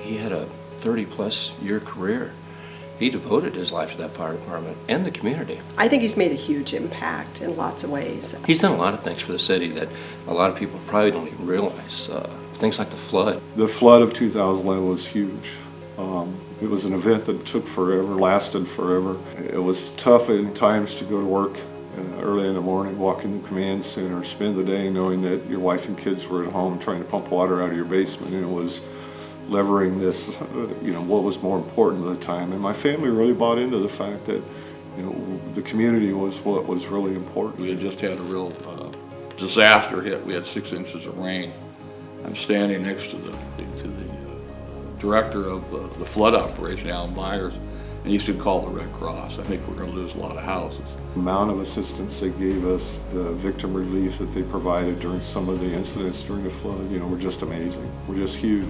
he had a 30-plus year career. He devoted his life to that fire department and the community. I think he's made a huge impact in lots of ways. He's done a lot of things for the city that a lot of people probably don't even realize. Things like the flood. The flood of 2011 was huge. It was an event that took forever, lasted forever. It was tough at times to go to work early in the morning, walk in the command center, spend the day knowing that your wife and kids were at home trying to pump water out of your basement, and it was levering this, what was more important at the time. And my family really bought into the fact that, the community was what was really important. We had just had a real disaster hit. We had 6 inches of rain. I'm standing next to the director of the flood operation, Alan Myers, and he said, call the Red Cross. I think we're going to lose a lot of houses. The amount of assistance they gave us, the victim relief that they provided during some of the incidents during the flood, were just amazing. Were just huge.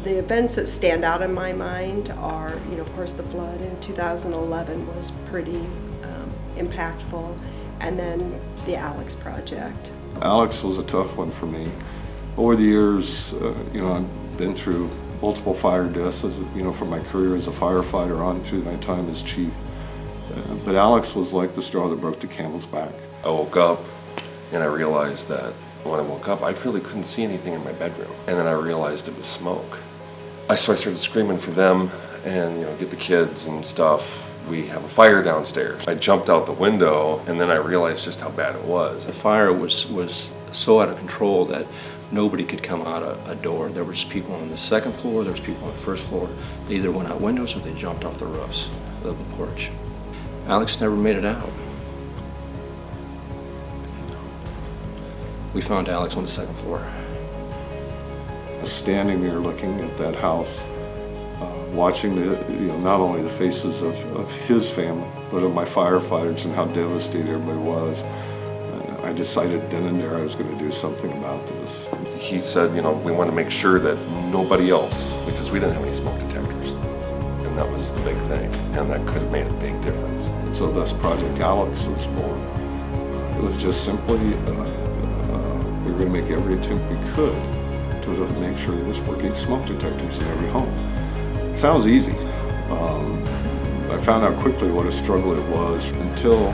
The events that stand out in my mind are, of course, the flood in 2011 was pretty impactful, and then the Alex project. Alex was a tough one for me. Over the years, I've been through multiple fire deaths, from my career as a firefighter on through my time as chief. But Alex was like the straw that broke the camel's back. I woke up and I realized that when I woke up, I really couldn't see anything in my bedroom. And then I realized it was smoke. So I started screaming for them and, get the kids and stuff. We have a fire downstairs. I jumped out the window and then I realized just how bad it was. The fire was so out of control that nobody could come out a door. There was people on the second floor, there was people on the first floor. They either went out windows or they jumped off the roofs of the porch. Alex never made it out. We found Alex on the second floor. Standing there looking at that house, watching not only the faces of his family, but of my firefighters and how devastated everybody was. I decided then and there I was going to do something about this. He said, we want to make sure that nobody else, because we didn't have any smoke detectors. And that was the big thing. And that could have made a big difference. And so thus Project Alex was born. It was just simply, we were going to make every attempt we could to make sure there was working smoke detectors in every home. Sounds easy. I found out quickly what a struggle it was until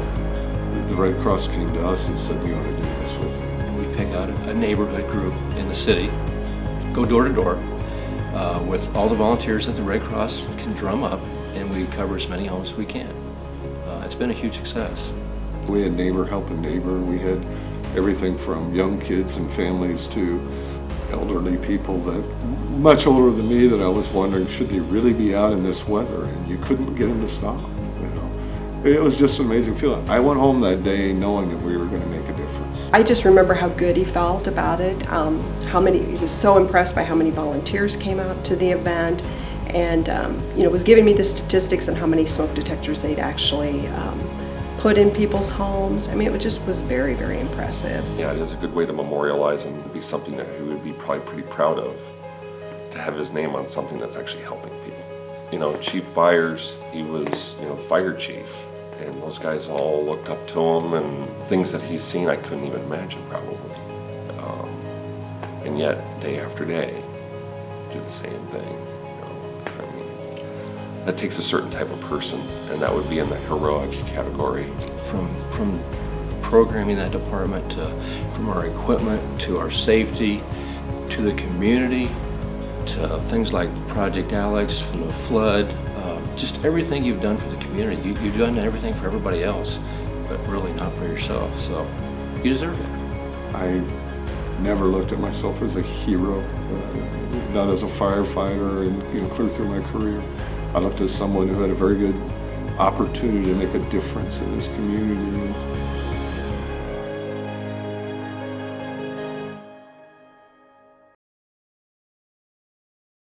the Red Cross came to us and said, we want to do this with you. We pick out a neighborhood group in the city, go door to door with all the volunteers that the Red Cross can drum up, and we cover as many homes as we can. It's been a huge success. We had neighbor helping neighbor. We had everything from young kids and families to elderly people that much older than me that I was wondering, should they really be out in this weather? And you couldn't get them to stop. It was just an amazing feeling. I went home that day knowing that we were going to make a difference. I just remember how good he felt about it, he was so impressed by how many volunteers came out to the event, and was giving me the statistics on how many smoke detectors they'd actually put in people's homes. It just was very, very impressive. Yeah, it is a good way to memorialize and be something that he would be probably pretty proud of, to have his name on something that's actually helping people. Chief Byers, he was, fire chief. And those guys all looked up to him, and things that he's seen I couldn't even imagine probably. And yet, day after day, do the same thing. That takes a certain type of person, and that would be in the heroic category. From programming that department, from our equipment to our safety, to the community, to things like Project Alex, from the flood, just everything you've done for the community. You've done everything for everybody else, but really not for yourself. So you deserve it. I never looked at myself as a hero, not as a firefighter, and clear through my career. I looked at someone who had a very good opportunity to make a difference in this community.